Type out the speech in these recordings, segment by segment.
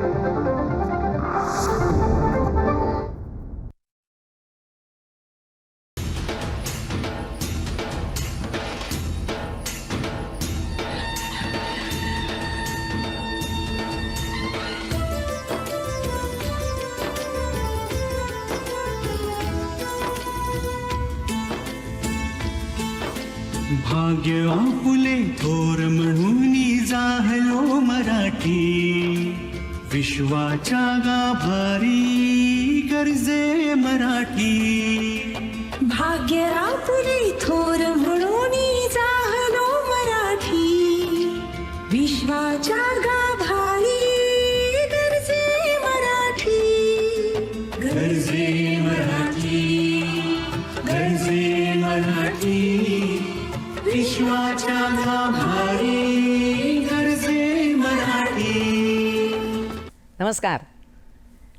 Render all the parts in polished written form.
भाग्य आपुले थोर म्हणून जाहलो मराठी, विश्वाच्या गाभारी गर्जे मराठी. भाग्य आपुले थोर म्हणून जाहलो मराठी, विश्वाच्या गाभारी गर्जे मराठी. गर्जे मराठी, गर्जे मराठी, विश्वाच्या गाभारी गर्जे मराठी. नमस्कार.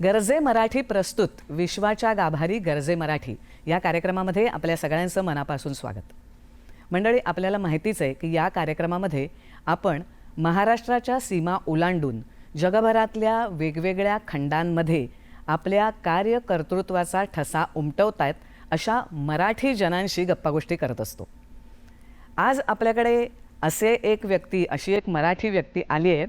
गरजे मराठी प्रस्तुत विश्वाच्या गाभारी गरजे मराठी या कार्यक्रमामध्ये आपल्या सगळ्यांचं मनापासून स्वागत. मंडळी, आपल्याला माहितीच आहे की या कार्यक्रमामध्ये आपण महाराष्ट्राच्या सीमा ओलांडून जगभरातल्या वेगवेगळ्या खंडांमध्ये आपल्या कार्यकर्तृत्वाचा ठसा उमटवतायत अशा मराठी जनांशी गप्पागोष्टी करत असतो. आज आपल्याकडे अशी एक मराठी व्यक्ती आली आहे.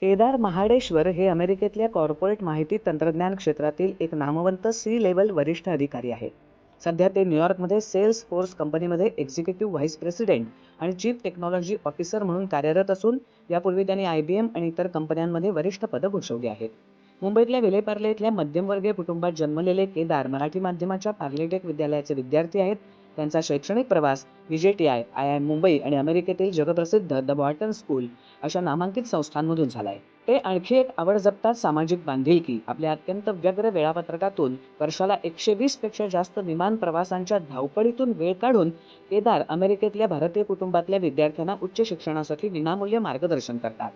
केदार महाडेश्वर हे अमेरिकेतल्या कॉर्पोरेट माहिती तंत्रज्ञान क्षेत्रातील एक नामवंत C-लेवल वरिष्ठ अधिकारी आहेत. सध्या ते न्यूयॉर्कमध्ये सेल्स फोर्स कंपनीमध्ये एक्झिक्युटिव्ह व्हाईस प्रेसिडेंट आणि चीफ टेक्नॉलॉजी ऑफिसर म्हणून कार्यरत असून यापूर्वी त्यांनी IBM आणि इतर कंपन्यांमध्ये वरिष्ठ पदं भूषवली आहेत. मुंबईतल्या विलेपार्ले इथल्या मध्यमवर्गीय कुटुंबात जन्मलेले केदार मराठी माध्यमाच्या पार्लेटेक विद्यालयाचे विद्यार्थी आहेत. त्यांचा शैक्षणिक प्रवास VJTI, IIM मुंबई आणि अमेरिकेतील जगप्रसिद्ध द बॉर्टन स्कूल अशा नामांकित संस्थांमधून झालाय. ते आणखी एक आवड जपतात सामाजिक बांधिलकी. आपल्या अत्यंत व्यग्र वेळापत्रकातून वर्षाला 120 पेक्षा जास्त विमान प्रवासांच्या धावपळीतून वेळ काढून केदार अमेरिकेतल्या भारतीय कुटुंबातल्या विद्यार्थ्यांना उच्च शिक्षणासाठी विनामूल्य मार्गदर्शन करतात.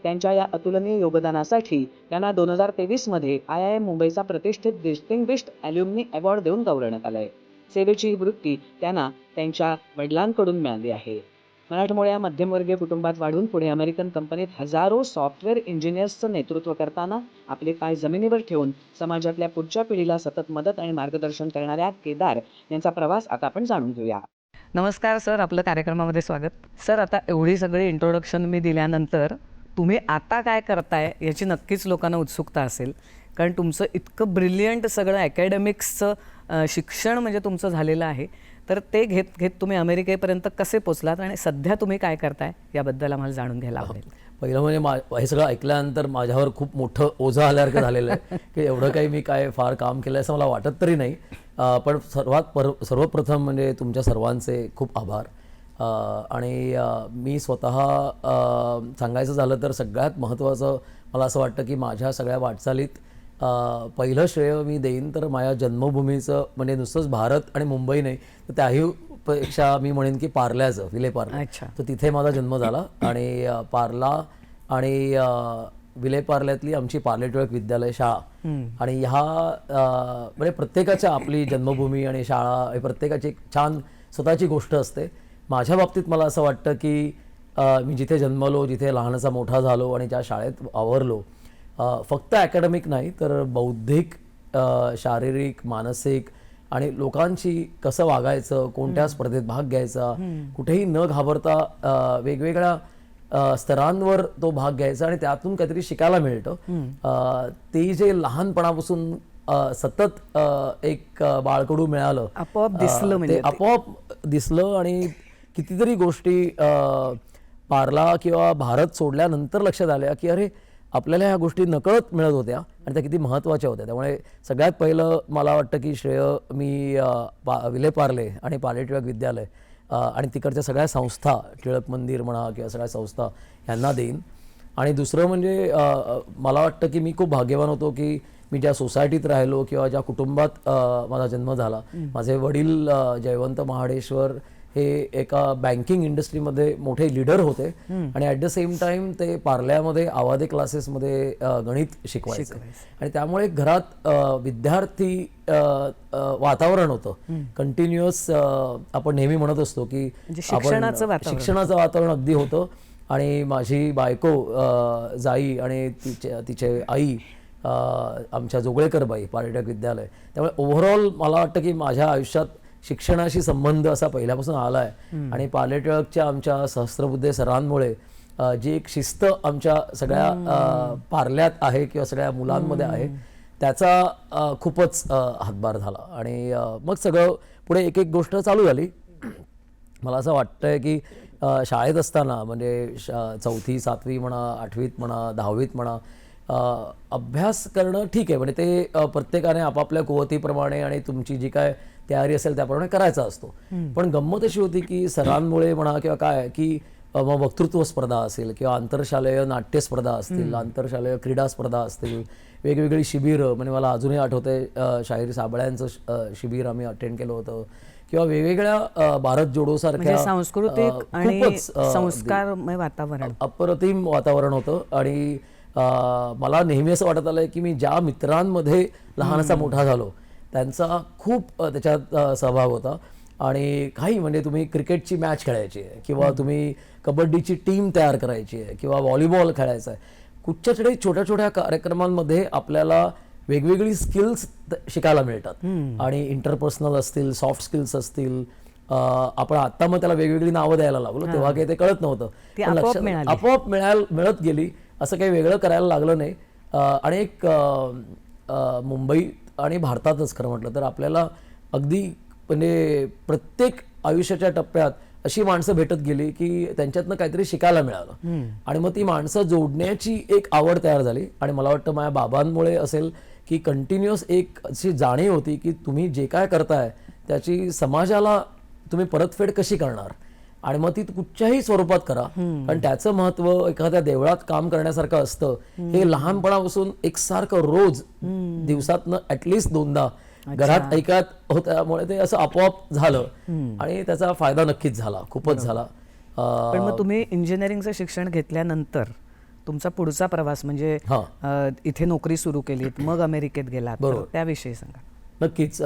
त्यांच्या या अतुलनीय योगदानासाठी त्यांना 2023 मध्ये IIM मुंबईचा प्रतिष्ठित डिस्टिंग्विश्ड ॲल्युमनी अवॉर्ड देऊन गौरवण्यात आलंय. सेवेची ही वृत्ती त्यांना त्यांच्या वडिलांकडून मिळाली आहे. मराठमोळ्या मध्यमवर्गीय कुटुंबात वाढून पुढे अमेरिकन कंपनीत हजारो सॉफ्टवेअर इंजिनियर्सचं नेतृत्व करताना आपले पाय जमिनीवर ठेवून समाजातल्या पुढच्या पिढीला सतत मदत आणि मार्गदर्शन करणाऱ्या केदार यांचा प्रवास आता आपण जाणून घेऊया. नमस्कार सर, आपलं कार्यक्रमामध्ये स्वागत. सर, आता एवढी सगळी इंट्रोडक्शन मी दिल्यानंतर तुम्ही आता काय करताय याची नक्कीच लोकांना उत्सुकता असेल, कारण तुमचं इतकं ब्रिलियंट सगळं अकॅडमिक्सचं शिक्षण म्हणजे तुमचं झालेलं आहे. तर ते घेत तुम्ही अमेरिकेपर्यंत कसे पोचलात आणि सध्या तुम्ही काय करताय याबद्दल आम्हाला जाणून घ्यायला आवडेल. पहिलं म्हणजे हे सगळं ऐकल्यानंतर माझ्यावर खूप मोठं ओझं आल्यासारखं झालेलं आहे की एवढं काही मी काय फार काम केलं असं मला वाटत तरी नाही. पण सर्वप्रथम म्हणजे तुमच्या सर्वांचे खूप आभार. आणि मी स्वतः सांगायचं झालं तर सगळ्यात महत्त्वाचं मला असं वाटतं की माझ्या सगळ्या वाटचालीत पहिलं श्रेय मी देईन तर माझ्या जन्मभूमीचं, म्हणजे नुसतंच भारत आणि मुंबई नाही तर त्याही पेक्षा मी म्हणेन की पार्ल्याचं, विलेपार्ले. तर तिथे माझा जन्म झाला आणि पार्ला आणि विलेपार्ल्यातली आमची पार्ले टिळक विद्यालय शाळा आणि ह्या म्हणजे प्रत्येकाच्या आपली जन्मभूमी आणि शाळा हे प्रत्येकाची एक छान स्वतःची गोष्ट असते. माझ्या बाबतीत मला असं वाटतं की मी जिथे जन्मलो, जिथे लहानचा मोठा झालो आणि ज्या शाळेत आवरलो, फक्त अकॅडमिक नाही तर बौद्धिक, शारीरिक, मानसिक आणि लोकांशी कसं वागायचं, कोणत्या स्पर्धेत भाग घ्यायचा, कुठेही न घाबरता वेगवेगळ्या स्तरांवर तो भाग घ्यायचा आणि त्यातून काहीतरी शिकायला मिळतं. ते जे लहानपणापासून सतत एक बाळकडू मिळालं, आपोआप दिसलं आणि कितीतरी गोष्टी पार्ला किंवा भारत सोडल्यानंतर लक्षात आल्या की अरे आपल्याला ह्या गोष्टी नकळत मिळत होत्या आणि त्या किती महत्त्वाच्या होत्या. त्यामुळे सगळ्यात पहिलं मला वाटतं की श्रेय मी विलेपार्ले आणि पार्ले टिळक विद्यालय आणि तिकडच्या सगळ्या संस्था, टिळक मंदिर म्हणा किंवा सगळ्या संस्था यांना देईन. आणि दुसरं म्हणजे मला वाटतं की मी खूप भाग्यवान होतो की मी ज्या सोसायटीत राहिलो किंवा ज्या कुटुंबात माझा जन्म झाला. माझे वडील जयवंत महाडेश्वर हे एका बँकिंग इंडस्ट्रीमध्ये मोठे लीडर होते आणि ॲट द सेम टाइम ते पार्ल्यामध्ये आवादे क्लासेसमध्ये गणित शिकवायचे आणि त्यामुळे घरात विद्यार्थी वातावरण होतं कंटिन्युअस. आपण नेहमी म्हणत असतो की शिक्षणाचं वातावरण अगदी होतं आणि माझी बायको जाई आणि तिचे आई आमच्या जोगळेकर बाई पार्लेटक विद्यालय. त्यामुळे ओव्हरऑल मला वाटतं की माझ्या आयुष्यात शिक्षणाशी संबंध असा पहिल्यापासून आला आहे आणि पार्लेटकच्या आमच्या सहस्त्रबुद्धे सरांमुळे जी एक शिस्त आमच्या सगळ्या पार्ल्यात आहे किंवा सगळ्या मुलांमध्ये आहे त्याचा खूपच हातभार झाला. आणि मग सगळं पुढे एक एक गोष्ट चालू झाली. मला असं वाटतंय की शाळेत असताना म्हणजे 4थी 7वी म्हणा 8वीत म्हणा 10वीत म्हणा अभ्यास करणं ठीक आहे, म्हणजे ते प्रत्येकाने आपापल्या कुवतीप्रमाणे आणि तुमची जी काय तयारी असेल त्याप्रमाणे करायचा असतो. पण गंमत अशी होती की सरांमुळे म्हणा किंवा काय की मग वक्तृत्व स्पर्धा असेल किंवा आंतरशालेय नाट्य स्पर्धा असतील, आंतरशालेय क्रीडा स्पर्धा असतील, वेगवेगळी शिबिरं, म्हणजे मला अजूनही आठवतंय शाहीर साबळ्यांचं शिबिर आम्ही अटेंड केलं होतं किंवा वेगवेगळ्या भारत जोडो सारख्या सांस्कृतिक आणि संस्कारमय वातावरण, अप्रतिम वातावरण होतं. आणि मला नेहमी असं वाटत आलंय की मी ज्या मित्रांमध्ये लहानसा मोठा झालो त्यांचा खूप त्याच्यात सहभाग होता. आणि काही म्हणजे तुम्ही क्रिकेटची मॅच खेळायची आहे किंवा तुम्ही कबड्डीची टीम तयार करायची आहे किंवा व्हॉलीबॉल खेळायचं आहे, कुठच्यातरी छोट्या छोट्या कार्यक्रमांमध्ये आपल्याला वेगवेगळी स्किल्स शिकायला मिळतात. आणि इंटरपर्सनल असतील, सॉफ्ट स्किल्स असतील, आपण आता मग त्याला वेगवेगळी नावं द्यायला लागलो, तेव्हा काही ते कळत नव्हतं, आपोआप मिळत गेली. असं काही वेगळं करायला लागलं नाही. आणि एक मुंबई आणि भारतातच खरं म्हटलं तर आपल्याला अगदी म्हणजे प्रत्येक आयुष्याच्या टप्प्यात अशी माणसं भेटत गेली की त्यांच्यातनं काहीतरी शिकायला मिळालं आणि मग ती माणसं जोडण्याची एक आवड तयार झाली. आणि मला वाटतं माझ्या बाबांमुळे असेल की कंटिन्युअस एक अशी जाणीव होती की तुम्ही जे काय करताय त्याची समाजाला तुम्ही परतफेड कशी करणार आणि मग ती कुठच्याही स्वरूपात करा. कारण त्याचं महत्व एखाद्या देवळात काम करण्यासारखं असतं. हे लहानपणापासून एकसारखं रोज दिवसातनं ऍटलिस्ट 2दा घरात ऐकत होत, त्यामुळे ते असं आपोआप झालं आणि त्याचा फायदा नक्कीच झाला, खूपच झाला. पण मग तुम्ही इंजिनिअरिंगचं शिक्षण घेतल्यानंतर तुमचा पुढचा प्रवास म्हणजे इथे नोकरी सुरू केलीत, मग अमेरिकेत गेलात, त्याविषयी सांगा. नक्कीच.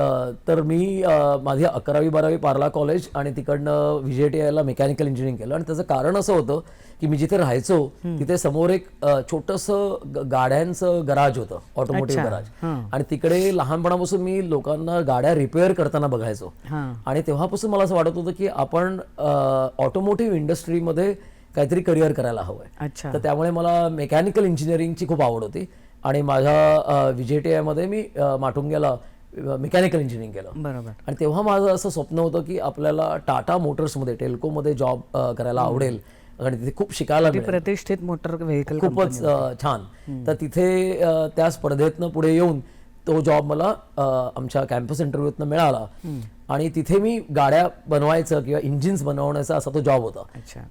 तर मी माझी 11वी 12वी पार्ला कॉलेज आणि तिकडनं VJTIला मेकॅनिकल इंजिनिअरिंग केलं. आणि त्याचं कारण असं होतं की मी जिथे राहायचो तिथे समोर एक छोटंसं गाड्यांचं गराज होतं, ऑटोमोटिव्ह गराज. आणि तिकडे लहानपणापासून मी लोकांना गाड्या रिपेअर करताना बघायचो. आणि तेव्हापासून मला असं वाटत होतं की आपण ऑटोमोटिव्ह इंडस्ट्रीमध्ये काहीतरी करिअर करायला हवंय. तर त्यामुळे मला मेकॅनिकल इंजिनिअरिंगची खूप आवड होती आणि माझ्या VJTIमध्ये मी माटुंग्याला मेकॅनिकल इंजिनिअरिंग केलं. बरोबर. आणि तेव्हा माझं असं स्वप्न होतं की आपल्याला टाटा मोटर्समध्ये टेल्कोमध्ये जॉब करायला आवडेल आणि तिथे खूप शिकायला मिळेल, प्रतिष्ठित मोटर व्हेकल खूपच छान. तर तिथे त्या स्पर्धेतनं पुढे येऊन तो जॉब मला आमच्या कॅम्पस इंटरव्ह्यूतनं मिळाला आणि तिथे मी गाड्या बनवायचं किंवा इंजिन्स बनवण्याचा असा तो जॉब होता.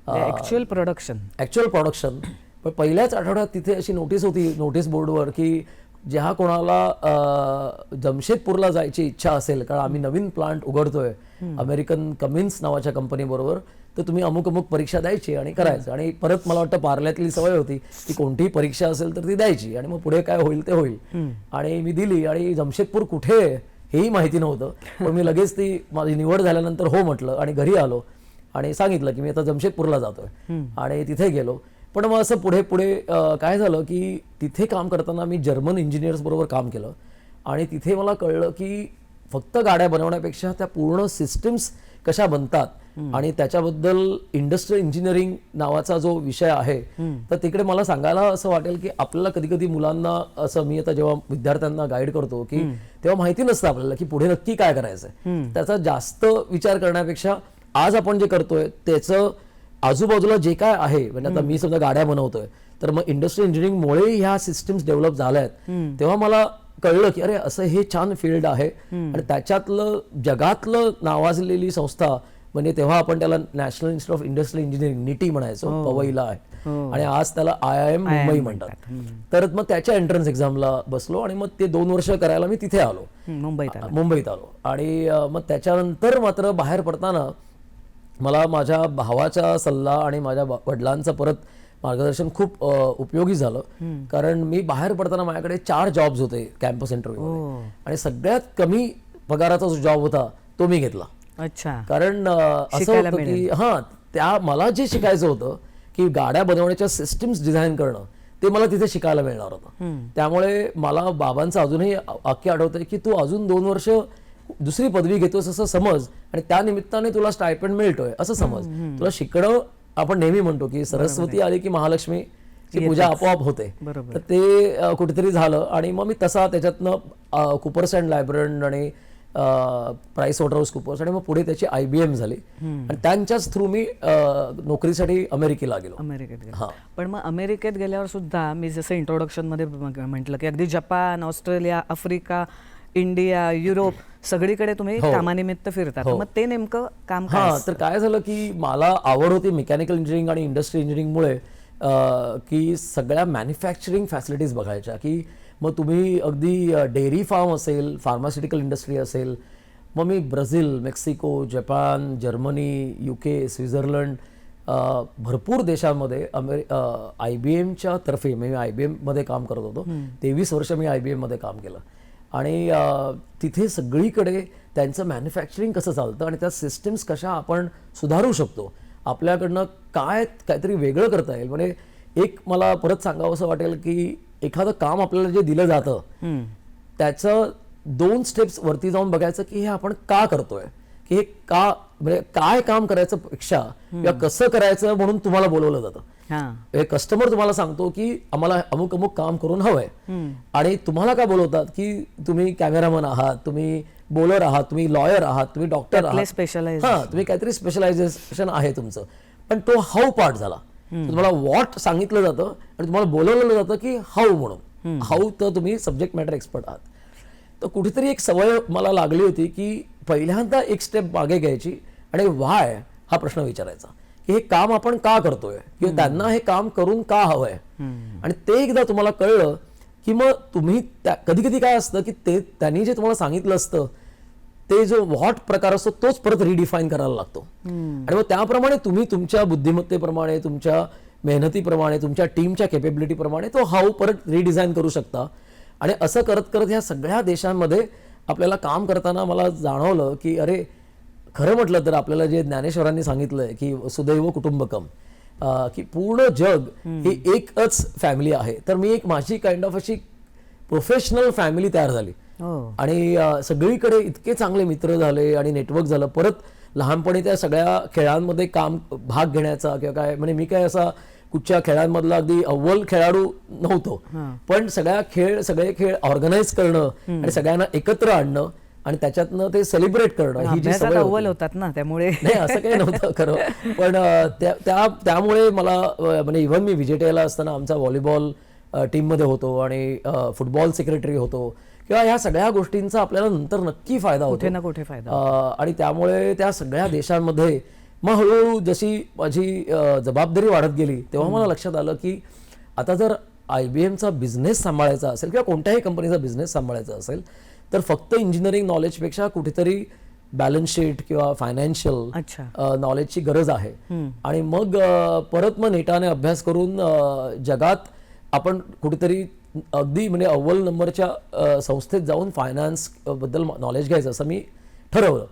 Actual production. पण पहिल्याच आठवड्यात तिथे अशी नोटीस होती नोटीस बोर्डवर की ज्या कोणाला जमशेदपूरला जायची इच्छा असेल, कारण आम्ही नवीन प्लांट उघडतोय अमेरिकन कमिन्स नावाच्या कंपनी बरोबर, तर तुम्ही अमुक अमुक परीक्षा द्यायची आणि करायचं. आणि परत मला वाटतं पार्ल्यातली सवय होती की कोणतीही परीक्षा असेल तर ती द्यायची आणि मग पुढे काय होईल ते होईल. आणि मी दिली आणि जमशेदपूर कुठे हेही माहिती नव्हतं. पण मी लगेच ती माझी निवड झाल्यानंतर हो म्हटलं आणि घरी आलो आणि सांगितलं की मी आता जमशेदपूरला जातोय आणि तिथे गेलो. पण मग असं पुढे पुढे काय झालं की तिथे काम करताना मी जर्मन इंजिनियर्स बरोबर काम केलं आणि तिथे मला कळलं की फक्त गाड्या बनवण्यापेक्षा त्या पूर्ण सिस्टीम्स कशा बनतात आणि त्याच्याबद्दल इंडस्ट्रियल इंजिनिअरिंग नावाचा जो विषय आहे तर तिकडे मला सांगायला असं वाटेल की आपल्याला कधी कधी मुलांना असं, मी आता जेव्हा विद्यार्थ्यांना गाईड करतो की तेव्हा माहिती नसतं आपल्याला की पुढे नक्की काय करायचंय. त्याचा जास्त विचार करण्यापेक्षा आज आपण जे करतोय त्याचं आजूबाजूला जे काय आहे, म्हणजे आता मी समजा गाड्या बनवतोय तर मग इंडस्ट्रियल इंजिनिअरिंगमुळे ह्या सिस्टीम्स डेव्हलप झाल्या आहेत, तेव्हा मला कळलं की अरे असं हे छान फील्ड आहे आणि त्याच्यातलं जगातलं नावाजलेली संस्था म्हणजे तेव्हा आपण त्याला national institute of industrial engineering nitty म्हणायचो, पवईला आहे आणि आज त्याला IIM मुंबई म्हणतात. तर मग त्याच्या एंट्रन्स एक्झामला बसलो आणि मग ते 2 वर्ष करायला मी तिथे आलो, मुंबईत आलो. आणि मग त्याच्यानंतर मात्र बाहेर पडताना मला माझ्या भावाचा सल्ला आणि माझ्या वडिलांचं परत मार्गदर्शन खूप उपयोगी झालं. कारण मी बाहेर पडताना माझ्याकडे 4 जॉब्स होते कॅम्पस इंटरव्ह्यू आणि सगळ्यात कमी पगाराचा जो जॉब होता तो मी घेतला. कारण असं होतं की त्या मला जे शिकायचं होतं की गाड्या बनवण्याच्या सिस्टीम्स डिझाईन करणं ते मला तिथे शिकायला मिळणार होतं. त्यामुळे मला बाबांचं अजूनही वाक्य आठवतंय की तू अजून 2 वर्ष दुसरी पदवी घेतोस असं समज आणि त्या निमित्ताने तुला स्टायपेंड मिळतोय असं समज. तुला शिकणं, आपण नेहमी म्हणतो की सरस्वती आली की महालक्ष्मी ची पूजा आपोआप होते. तर ते कुठेतरी झालं आणि मग मी तसा त्याच्यातनं कुपर्स अँड लायब्रन आणि प्राइस वॉटरहाऊस कुपर्स आणि मग पुढे त्याची IBM झाली आणि त्यांच्याच थ्रू मी नोकरीसाठी अमेरिकेला गेलो. अमेरिकेत गेला. पण मग अमेरिकेत गेल्यावर सुद्धा मी जसं इंट्रोडक्शन मध्ये म्हटलं की अगदी Japan, Australia, Africa, India, Europe सगळीकडे तुम्ही कामानिमित्त फिरतात. मग ते नेमकं काम काय? तर काय झालं की मला आवड होती मेकॅनिकल इंजिनिअरिंग आणि इंडस्ट्री इंजिनिअरिंगमुळे की सगळ्या मॅन्युफॅक्चरिंग फॅसिलिटीज बघायच्या. की मग तुम्ही अगदी डेअरी फार्म असेल, फार्मास्युटिकल इंडस्ट्री असेल, मग मी Brazil, Mexico, Japan, Germany, UK, Switzerland भरपूर देशांमध्ये IBMच्या तर्फे मी IBM मध्ये काम करत होतो. 23 वर्ष मी IBM मध्ये काम केलं आणि तिथे सगळीकडे त्यांचं मॅन्युफॅक्चरिंग कसं चालतं आणि त्या सिस्टीम्स कशा आपण सुधारू शकतो, आपल्याकडनं काहीतरी वेगळं करता येईल. म्हणजे एक मला परत सांगावं असं वाटेल की एखादं काम आपल्याला जे दिलं जातं त्याचं 2 स्टेप्स वरती जाऊन बघायचं की हे आपण का करतोय, की हे का, म्हणजे काय काम करायचं पेक्षा किंवा कसं करायचं म्हणून तुम्हाला बोलवलं जातं. कस्टमर तुम्हाला सांगतो की आम्हाला अमुक अमुक काम करून हवंय आणि तुम्हाला का बोलवतात की तुम्ही कॅमेरामन आहात, तुम्ही बोलर आहात, तुम्ही लॉयर आहात, तुम्ही डॉक्टर आहात, तुम्ही काहीतरी स्पेशलायझेशन आहे तुमचं. पण तो हाऊ पार्ट झाला. तुम्हाला व्हॉट सांगितलं जातं आणि तुम्हाला बोलवलेलं जातं की हाऊ म्हणून. हाऊ तर तुम्ही सब्जेक्ट मॅटर एक्सपर्ट आहात. तर कुठेतरी एक सवय मला लागली होती की पहिल्यांदा एक स्टेप मागे घ्यायची आणि व्हाय हा प्रश्न विचारायचा की हे काम आपण का करतोय किंवा त्यांना हे काम करून का हवंय. आणि ते एकदा तुम्हाला कळलं की मग तुम्ही कधी कधी काय असतं की ते त्यांनी जे तुम्हाला सांगितलं असतं ते जो व्हॉट प्रकार असतो तोच परत रिडिफाईन करायला लागतो. आणि मग त्याप्रमाणे तुम्ही तुमच्या बुद्धिमत्तेप्रमाणे, तुमच्या मेहनतीप्रमाणे, तुमच्या टीमच्या केपेबिलिटीप्रमाणे तो हाऊ परत रिडिझाईन करू शकता. आणि असं करत करत ह्या सगळ्या देशांमध्ये आपल्याला काम करताना मला जाणवलं की अरे, खरं म्हटलं तर आपल्याला जे ज्ञानेश्वरांनी सांगितलंय की वसुदैव कुटुंबकम, की पूर्ण जग ही एकच फॅमिली आहे. तर मी एक माझी काइंड ऑफ अशी प्रोफेशनल फॅमिली तयार झाली आणि सगळीकडे इतके चांगले मित्र झाले आणि नेटवर्क झालं. परत लहानपणी त्या सगळ्या खेळांमध्ये भाग घेण्याचा किंवा काय, म्हणजे मी काय असा कुठच्या खेळांमधला अगदी अव्वल खेळाडू नव्हतो, पण सगळे खेळ ऑर्गनाईज करणं आणि सगळ्यांना एकत्र आणणं आणि त्याच्यातनं ते सेलिब्रेट करणं ही जी सवय अव्वल होतात ना, त्यामुळे नाही असं काही नव्हतं खरं. पण त्यामुळे मला, म्हणजे इव्हन मी विजेटेला असताना आमचा व्हॉलीबॉल टीममध्ये होतो आणि फुटबॉल सेक्रेटरी होतो किंवा ह्या सगळ्या गोष्टींचा आपल्याला नंतर नक्की फायदा होतो, कुठे ना कुठे फायदा. आणि त्यामुळे त्या सगळ्या देशांमध्ये मग हळूहळू जशी माझी जबाबदारी वाढत गेली तेव्हा मला लक्षात आलं की आता जर IBMचा बिझनेस सांभाळायचा असेल किंवा कोणत्याही कंपनीचा बिझनेस सांभाळायचा असेल तर फक्त इंजिनिअरिंग नॉलेजपेक्षा कुठेतरी बॅलन्स शीट किंवा फायनान्शियल नॉलेजची गरज आहे. आणि मग परत मग नेटाने अभ्यास करून जगात आपण कुठेतरी अगदी म्हणजे अव्वल नंबरच्या संस्थेत जाऊन फायनान्स बद्दल नॉलेज घ्यायचं असं मी ठरवलं.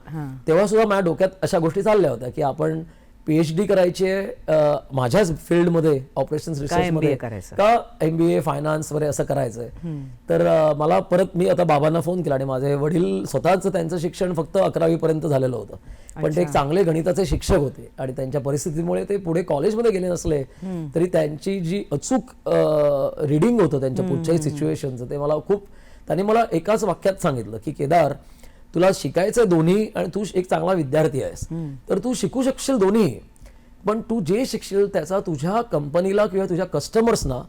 तेव्हा सुद्धा माझ्या डोक्यात अशा गोष्टी चालल्या होत्या की आपण PhD करायची आहे माझ्याच फील्डमध्ये, ऑपरेशन्स रिसर्चमध्ये, का MBA फायनान्स वगैरे असं करायचंय. तर मला परत मी आता बाबांना फोन केला आणि माझे वडील स्वतःच त्यांचं शिक्षण फक्त 11वी पर्यंत झालेलं होतं, पण ते एक चांगले गणिताचे शिक्षक होते आणि त्यांच्या परिस्थितीमुळे ते पुढे कॉलेजमध्ये गेले नसले तरी त्यांची जी अचूक रिडिंग होतं त्यांच्या पुढच्याही सिच्युएशनचं ते मला खूप, त्यांनी मला एकाच वाक्यात सांगितलं की केदार, तुला शिकायचं दोन्ही आणि तू एक चांगला विद्यार्थी आहेस तर तू शिकू शकशील दोन्ही, पण तू जे शिकशील त्याचा तुझ्या कंपनीला किंवा तुझ्या कस्टमर्सना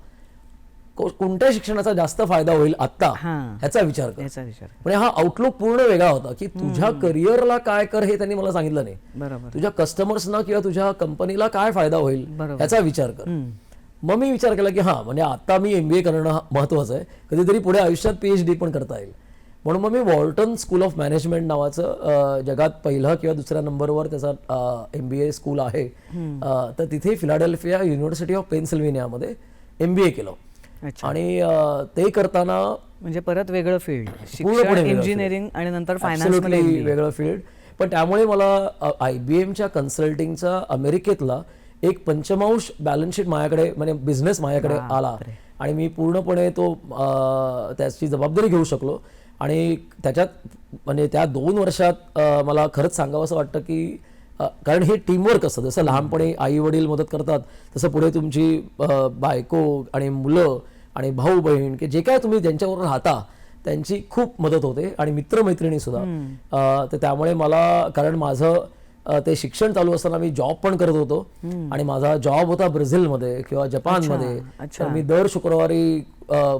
कोणत्या शिक्षणाचा जास्त फायदा होईल आता ह्याचा विचार कर. म्हणजे हा आउटलुक पूर्ण वेगळा होता की तुझ्या करिअरला काय कर हे त्यांनी मला सांगितलं नाही, तुझ्या कस्टमर्सना किंवा तुझ्या कंपनीला काय फायदा होईल ह्याचा विचार कर. मग मी विचार केला की हा, म्हणजे आता मी MBA करणं महत्वाचं आहे, कधीतरी पुढे आयुष्यात PhD पण करता येईल. म्हणून मग मी वॉल्टन स्कूल ऑफ मॅनेजमेंट नावाचं जगात पहिला किंवा दुसऱ्या नंबरवर त्याचा MBA स्कूल आहे, तर तिथे फिलाडेल्फिया युनिव्हर्सिटी ऑफ पेन्सिल्व्हेनियामध्ये MBA केलं. आणि ते करताना म्हणजे परत वेगळं फील्ड, पूर्णपणे इंजिनिअरिंग आणि नंतर फायनान्स वेगळं फील्ड. पण त्यामुळे मला IBMच्या कन्सल्टिंगचा अमेरिकेतला एक पंचमांश बॅलन्स शीट माझ्याकडे म्हणजे बिझनेस माझ्याकडे आला आणि मी पूर्णपणे तो त्याची जबाबदारी घेऊ शकलो. आणि त्याच्यात म्हणजे त्या 2 वर्षात मला खरंच सांगावं असं वाटतं की कारण हे टीमवर्क असतं. जसं लहानपणी आई वडील मदत करतात तसं पुढे तुमची बायको आणि मुलं आणि भाऊ बहीण की जे काय तुम्ही ज्यांच्याबरोबर राहता त्यांची खूप मदत होते आणि मित्रमैत्रिणी सुद्धा. तर त्यामुळे मला कारण माझं ते शिक्षण चालू असताना मी जॉब पण करत होतो आणि माझा जॉब होता ब्राझीलमध्ये किंवा जपानमध्ये. तर मी दर शुक्रवारी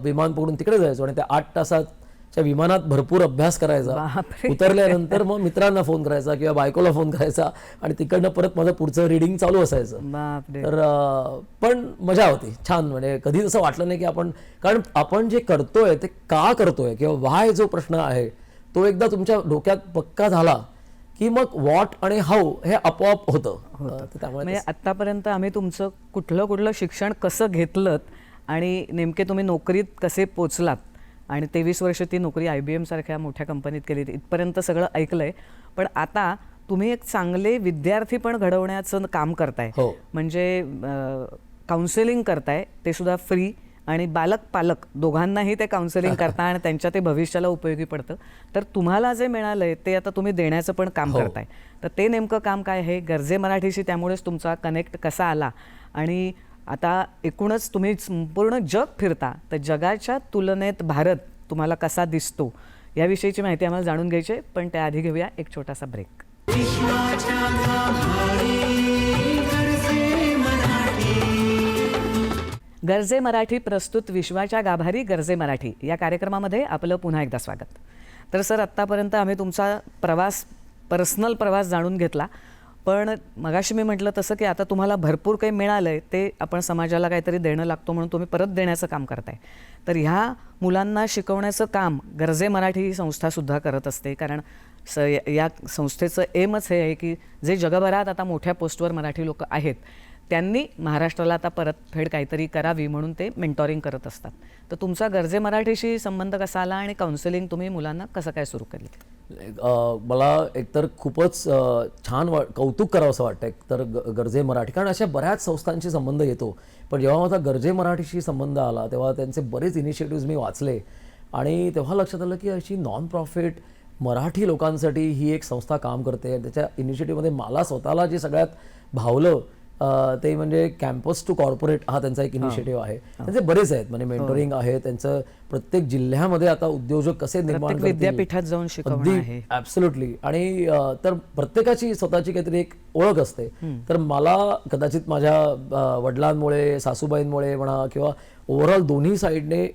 विमान पकडून तिकडे जायचो आणि त्या 8 तासाच्या विमानात भरपूर अभ्यास करायचा. उतरल्यानंतर मग मित्रांना फोन करायचा किंवा बायकोला फोन करायचा आणि तिकडनं परत माझं पुढचं रिडिंग चालू असायचं. तर पण मजा होती छान. म्हणजे कधीच असं वाटलं नाही की कारण आपण जे करतोय ते का करतोय किंवा व्हाय जो प्रश्न आहे तो एकदा तुमच्या डोक्यात पक्का झाला की मग व्हॉट आणि हाऊ हे आपोआप होतं. म्हणजे आतापर्यंत आम्ही तुमचं कुठलं शिक्षण कसं घेतलं आणि नेमके तुम्ही नोकरीत कसे पोचलात आणि 23 वर्ष ती नोकरी IBM सारख्या मोठ्या कंपनीत केली इथपर्यंत सगळं ऐकलंय. पण आता तुम्ही एक चांगले विद्यार्थी पण घडवण्याचं काम करताय. म्हणजे काउन्सिलिंग करताय ते सुद्धा फ्री आणि बालक पालक दोघांनाही ते काउन्सिलिंग करता आणि त्यांच्या ते भविष्याला उपयोगी पडतं. तर तुम्हाला जे मिळालंय ते आता तुम्ही देण्याचं पण काम करताय. तर ते नेमकं काम काय आहे गरजे मराठीशी त्यामुळेच तुमचा कनेक्ट कसा आला आणि आता एकूणच तुम्ही संपूर्ण जग फिरता तर जगाच्या तुलनेत भारत तुम्हाला कसा दिसतो याविषयीची माहिती आम्हाला जाणून घ्यायची आहे. पण त्याआधी घेऊया एक छोटासा ब्रेक. विश्वाच्या गाभारी गरजे मराठी. गरजे मराठी प्रस्तुत विश्वाच्या गाभारी गरजे मराठी या कार्यक्रमामध्ये आपलं पुन्हा एकदा स्वागत. तर सर आत्तापर्यंत आम्ही तुमचा पर्सनल प्रवास जाणून घेतला. पण मगाशी मी म्हटलं तसं की आता तुम्हाला भरपूर काही मिळालंय ते आपण समाजाला काहीतरी देणं लागतो म्हणून तुम्ही परत देण्याचं काम करताय. तर ह्या मुलांना शिकवण्याचं काम गरजे मराठी ही संस्थासुद्धा करत असते. कारण या संस्थेचं एमच हे आहे की जे जगभरात आता मोठ्या पोस्टवर मराठी लोक आहेत त्यांनी महाराष्ट्राला आता परतफेड काहीतरी करावी म्हणून ते मेंटॉरिंग करत असतात. तर तुमचा गरजे मराठीशी संबंध कसा आला आणि काउन्सिलिंग तुम्ही मुलांना कसं काय सुरू केलं? मला एकतर खूपच छान कौतुक करावं असं वाटतं एकतर गरजे मराठी. कारण अशा बऱ्याच संस्थांशी संबंध येतो पण जेव्हा माझा गरजे मराठीशी संबंध आला तेव्हा त्यांचे बरेच इनिशिएटिव्ह मी वाचले आणि तेव्हा लक्षात आलं की अशी नॉन प्रॉफिट मराठी लोकांसाठी ही एक संस्था काम करते. त्याच्या इनिशिएटिव्हमध्ये मला स्वतःला जे सगळ्यात भावलं ते म्हणजे कॅम्पस टू कॉर्पोरेट हा त्यांचा एक इनिशिएटिव्ह आहे. त्यांचे बरेच आहेत म्हणजे मेंटोरिंग आहे त्यांचं. प्रत्येक जिल्ह्यामध्ये आता उद्योजक कसे निर्माण करतील विद्यापीठात जाऊन शिकवणं आहे. ऍब्सोल्युटली. आणि तर प्रत्येकाची स्वतःची काहीतरी एक ओळख असते. तर मला कदाचित माझ्या वडिलांमुळे सासूबाईंमुळे म्हणा किंवा ओव्हरऑल दोन्ही साईडने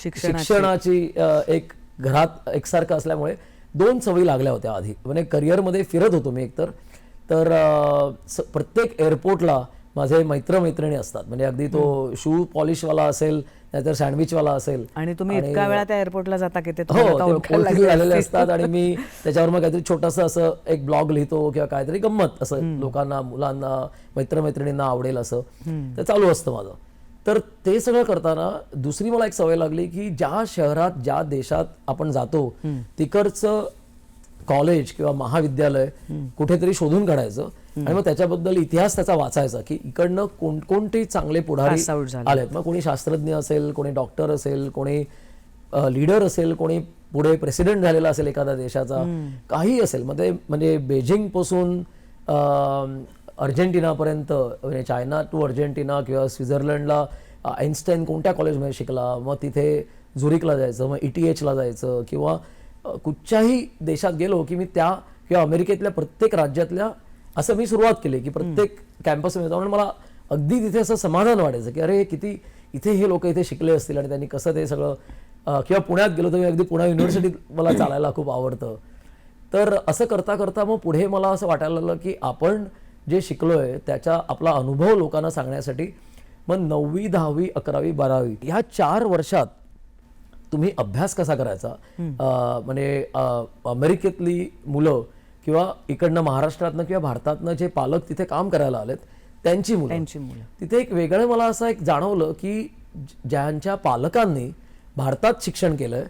शिक्षणाची एक घरात एकसारखं असल्यामुळे 2 सवयी लागल्या होत्या आधी. म्हणजे करिअरमध्ये फिरत होतो मी एकतर. तर प्रत्येक एअरपोर्टला माझे मित्रमैत्रिणी असतात. म्हणजे अगदी तो शू पॉलिशवाला असेल नाहीतर सँडविचवाला असेल. आणि तुम्ही इतका वेळा त्या एअरपोर्टला जाता की ते ओळखी झालेले असतात आणि मी त्याच्यावर मग काहीतरी छोटंसं असं एक ब्लॉग लिहितो किंवा काहीतरी गंमत असं लोकांना मुलांना मित्रमैत्रिणींना आवडेल असं ते चालू असतं माझं. तर ते सगळं करताना दुसरी मला एक सवय लागली की ज्या शहरात ज्या देशात आपण जातो तिकडचं कॉलेज किंवा महाविद्यालय कुठेतरी शोधून काढायचं आणि मग त्याच्याबद्दल इतिहास त्याचा वाचायचा की इकडनं कोणकोणते चांगले पुढारी आलेत. मग कोणी शास्त्रज्ञ असेल, कोणी डॉक्टर असेल, कोणी लीडर असेल, कोणी पुढे प्रेसिडेंट झालेला असेल एखाद्या देशाचा, काही असेल. म्हणजे बेजिंग पासून अर्जेंटिनापर्यंत म्हणजे चायना टू अर्जेंटिना किंवा स्वित्झर्लंडला आईन्स्टाईन कोणत्या कॉलेजमध्ये शिकला मग तिथे झुरिकला जायचं, मग ETHला जायचं किंवा कुठच्याही देशात गेलो की मी त्या किंवा अमेरिकेतल्या प्रत्येक राज्यातल्या असं मी सुरुवात केली की प्रत्येक कॅम्पसमध्ये जाऊन मला अगदी तिथे असं समाधान वाटायचं की अरे किती इथे हे लोक इथे शिकले असतील आणि त्यांनी कसं ते सगळं. किंवा पुण्यात गेलो तर अगदी पुणे युनिव्हर्सिटीत मला चालायला खूप आवडतं. तर असं करता करता मग पुढे मला असं वाटायला लागलं की आपण जे शिकलोय त्याचा आपला अनुभव लोकांना सांगण्यासाठी मग 9वी 10वी 11वी 12वी ह्या 4 वर्षात तुम्ही अभ्यास कसा करायचा. म्हणजे अमेरिकेतली मुलं किंवा इकडनं महाराष्ट्रातनं किंवा भारतातनं जे पालक तिथे काम करायला आलेत त्यांची मुलं तिथे एक वेगळं मला असं एक जाणवलं की ज्यांच्या पालकांनी भारतात शिक्षण केलंय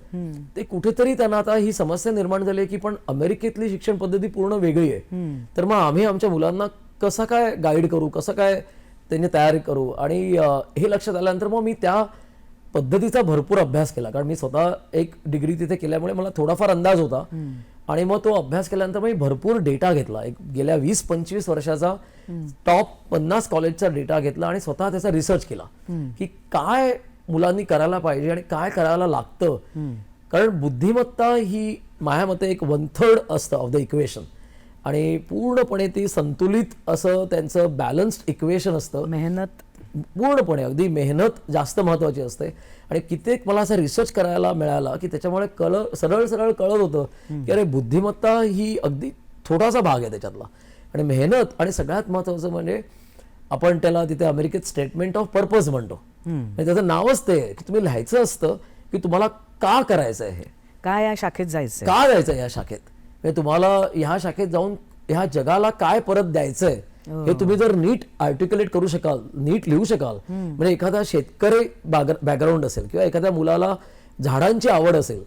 ते कुठेतरी त्यांना आता ही समस्या निर्माण झाली की पण अमेरिकेतली शिक्षण पद्धती पूर्ण वेगळी आहे. तर मग आम्ही आमच्या मुलांना कसं काय गाईड करू, कसं काय त्यांनी तयारी करू. आणि हे लक्षात आल्यानंतर मग मी त्या पद्धतीचा भरपूर अभ्यास केला, कारण मी स्वतः एक डिग्री तिथे केल्यामुळे मला थोडाफार अंदाज होता. आणि मग तो अभ्यास केल्यानंतर मी भरपूर डेटा घेतला, एक गेल्या 20-25 वर्षाचा टॉप 50 कॉलेजचा डेटा घेतला आणि स्वतः त्याचा रिसर्च केला की काय मुलांनी करायला पाहिजे आणि काय करायला लागतं. कारण बुद्धिमत्ता ही माझ्या मते एक 1/3 असतं ऑफ द इक्वेशन, आणि पूर्णपणे ती संतुलित असं त्यांचं बॅलन्स्ड इक्वेशन असतं. मेहनत पूर्णपणे अगदी मेहनत जास्त महत्वाची असते. आणि कित्येक मला असा रिसर्च करायला मिळाला की त्याच्यामुळे सरळ सरळ कळत होतं की अरे बुद्धिमत्ता ही अगदी थोडासा भाग आहे त्याच्यातला, आणि मेहनत, आणि सगळ्यात महत्वाचं म्हणजे आपण त्याला तिथे अमेरिकेत स्टेटमेंट ऑफ पर्पज म्हणतो. म्हणजे त्याचं नावच ते आहे की तुम्ही लिहायचं असतं की तुम्हाला का करायचं आहे, काय या शाखेत जायचं, का जायचं या शाखेत, म्हणजे तुम्हाला ह्या शाखेत जाऊन ह्या जगाला काय परत द्यायचंय हे तुम्ही जर नीट आर्टिक्युलेट करू शकाल, नीट लिहू शकाल. म्हणजे एखादा शेतकरी बॅकग्राऊंड असेल किंवा एखाद्या मुलाला झाडांची आवड असेल,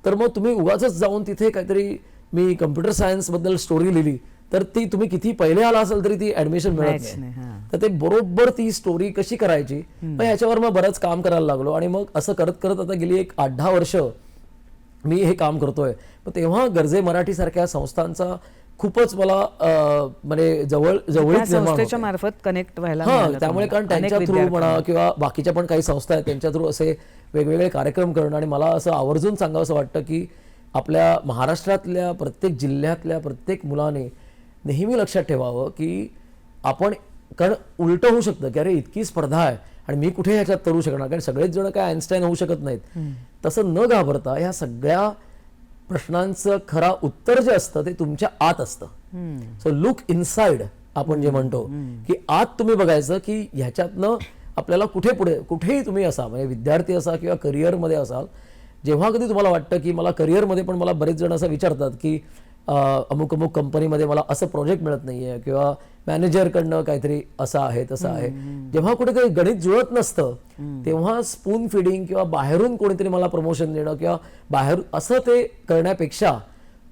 तर मग तुम्ही उगाच जाऊन तिथे काहीतरी मी कम्प्युटर सायन्स बद्दल स्टोरी लिहिली तर ती तुम्ही किती पहिले आला असेल तरी ती ऍडमिशन मिळत नाही. तर ते बरोबर ती स्टोरी कशी करायची, मग याच्यावर मग बरंच काम करायला लागलो. आणि मग असं करत करत आता गेली एक 8-10 वर्ष मी हे काम करतोय. मग तेव्हा गरजे मराठी सारख्या संस्थांचा खूपच मला म्हणजे जवळीक संस्थेच्या मार्फत कनेक्ट व्हायला त्यामुळे, कारण त्यांच्या थ्रू म्हणा किंवा बाकीच्या पण काही संस्था आहेत त्यांच्या थ्रू असे वेगवेगळे कार्यक्रम करणं. आणि मला असं आवर्जून सांगावं असं वाटतं की आपल्या महाराष्ट्रातल्या प्रत्येक जिल्ह्यातल्या प्रत्येक मुलाने नेहमी लक्षात ठेवावं की आपण, कारण उलटं होऊ शकतं की अरे इतकी स्पर्धा आहे आणि मी कुठे ह्याच्यात तरू शकणार, कारण सगळेच जण काय आइन्स्टाईन होऊ शकत नाहीत. तसं न घाबरता ह्या सगळ्या प्रश्नांचं खरा उत्तर जे असतं ते तुमच्या आत असतं. सो लुक इनसाइड आपण जे म्हणतो की आत तुम्ही बघायचं की ह्याच्यातनं आपल्याला कुठेही तुम्ही असा, म्हणजे विद्यार्थी असा किंवा करिअरमध्ये असाल, जेव्हा कधी तुम्हाला वाटतं की मला करिअरमध्ये पण मला बरेच जण असं विचारतात की अमुक अमुक कंपनीमध्ये मला असं प्रोजेक्ट मिळत नाहीये किंवा मॅनेजरकडनं काहीतरी असं आहे तसं आहे, जेव्हा कुठे काही गणित जुळत नसतं तेव्हा स्पून फिडिंग किंवा बाहेरून कोणीतरी मला प्रमोशन देणं किंवा बाहेर असं ते करण्यापेक्षा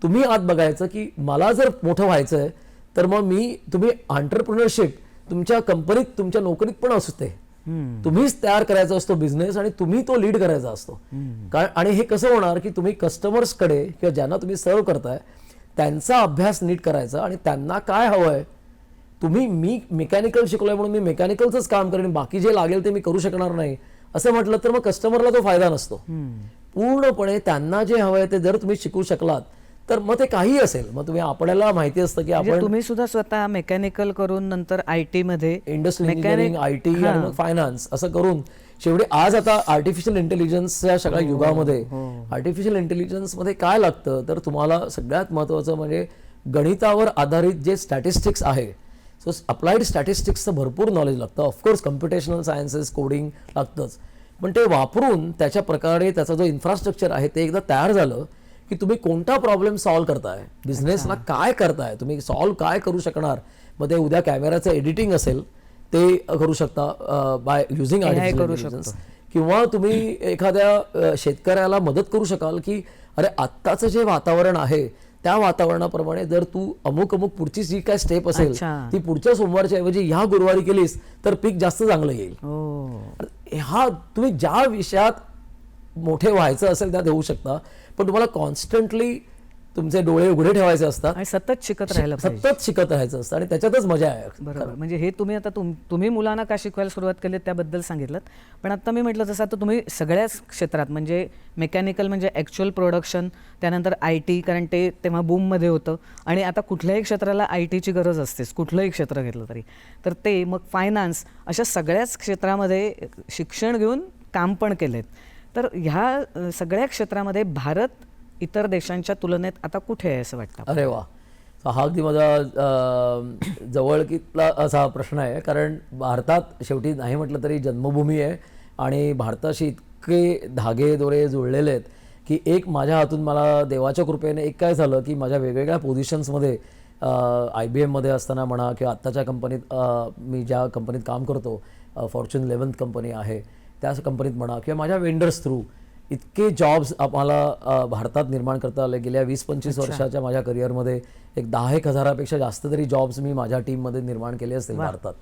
तुम्ही आत बघायचं की मला जर मोठं व्हायचंय तर मग तुम्ही एंटरप्रेन्योरशिप तुमच्या कंपनीत, तुमच्या नोकरीत पण असते, तुम्हीच तयार करायचा असतो बिझनेस आणि तुम्ही तो लीड करायचा असतो. आणि हे कसं होणार की तुम्ही कस्टमर्सकडे किंवा ज्यांना तुम्ही सर्व्ह करताय त्यांचा अभ्यास नीट करायचा आणि त्यांना काय हवंय. मी मेकॅनिकल शिकलोय म्हणून मी मेकॅनिकलचंच काम करेन, बाकी जे लागेल ते मी करू शकणार नाही असं म्हटलं तर मग कस्टमरला तो फायदा नसतो. पूर्णपणे त्यांना जे हवंय ते जर तुम्ही शिकू शकलात तर मग ते काही असेल, मग तुम्ही आपल्याला माहिती असतं की आपण तुम्ही सुद्धा स्वतः मेकॅनिकल करून नंतर IT मध्ये इंडस्ट्रियल इंजिनिअरिंग, IT आणि मग फायनान्स असं करून शेवटी आज आता आर्टिफिशियल इंटेलिजन्सच्या सगळ्या युगामध्ये आर्टिफिशियल इंटेलिजन्स मध्ये काय लागतं तर तुम्हाला सगळ्यात महत्वाचं म्हणजे गणितावर आधारित जे स्टॅटिस्टिक्स आहे. सो अप्लाइड स्टॅटिस्टिक्सचं भरपूर नॉलेज लागतं. ऑफकोर्स कम्प्युटेशनल सायन्सेस, कोडिंग लागतंच, पण ते वापरून त्याच्या प्रकारे त्याचा जो इन्फ्रास्ट्रक्चर आहे ते एकदा तयार झालं की तुम्ही कोणता प्रॉब्लेम सॉल्व्ह करताय, बिझनेसला काय करताय, तुम्ही सॉल्व्ह काय करू शकणार. मग ते उद्या कॅमेराचं एडिटिंग असेल ते करू शकता बाय युझिंग आर्टिफिशियल इंटेलिजन्स, किंवा तुम्ही एखाद्या शेतकऱ्याला मदत करू शकाल की अरे आत्ताचं जे वातावरण आहे त्या वातावरणाप्रमाणे जर तू अमुक पुढची जी काय स्टेप असेल ती पुढच्या सोमवारच्या ऐवजी ह्या गुरुवारी केलीस तर पीक जास्त चांगलं येईल. हा तुम्ही ज्या विषयात मोठे व्हायचं असेल त्यात होऊ शकता, पण तुम्हाला कॉन्स्टंटली तुमचे डोळे उघडे ठेवायचे असतात आणि सतत शिकत राहायचं असतं आणि त्याच्यातच मजा आहे. बरोबर. म्हणजे हे तुम्ही आता तुम्ही मुलांना का शिकवायला सुरुवात केली त्याबद्दल सांगितलं, पण आता मी म्हटलं तसं आता तुम्ही सगळ्याच क्षेत्रात म्हणजे मेकॅनिकल म्हणजे ॲक्च्युअल प्रोडक्शन, त्यानंतर IT, कारण ते तेव्हा बूममध्ये होतं, आणि आता कुठल्याही क्षेत्राला ITची गरज असतेच, कुठलंही क्षेत्र घेतलं तरी, तर ते मग फायनान्स, अशा सगळ्याच क्षेत्रामध्ये शिक्षण घेऊन काम पण केलेत. तर ह्या सगळ्या क्षेत्रामध्ये भारत इतर देशांच्या तुलनेत आता कुठे आहे असं वाटतं? अरे वा, हा अगदी माझा जवळकीतला असा प्रश्न आहे, कारण भारतात शेवटी नाही म्हटलं तरी जन्मभूमी आहे आणि भारताशी इतके धागे दोरे जुळलेले आहेत की एक माझ्या हातून मला देवाच्या कृपेने एक काय झालं की माझ्या वेगवेगळ्या पोझिशन्समध्ये IBM मध्ये असताना म्हणा किंवा आत्ताच्या कंपनीत मी ज्या कंपनीत काम करतो, फॉर्च्यून 11 कंपनी आहे त्या कंपनीत म्हणा, किंवा माझ्या वेंडर्स थ्रू इतके जॉब्स आम्हाला भारतात निर्माण करता आले. गेल्या 20-25 वर्षाच्या माझ्या करिअरमध्ये एक 10-1 हजारापेक्षा जास्त तरी जॉब्स मी माझ्या टीममध्ये निर्माण केले असतील भारतात.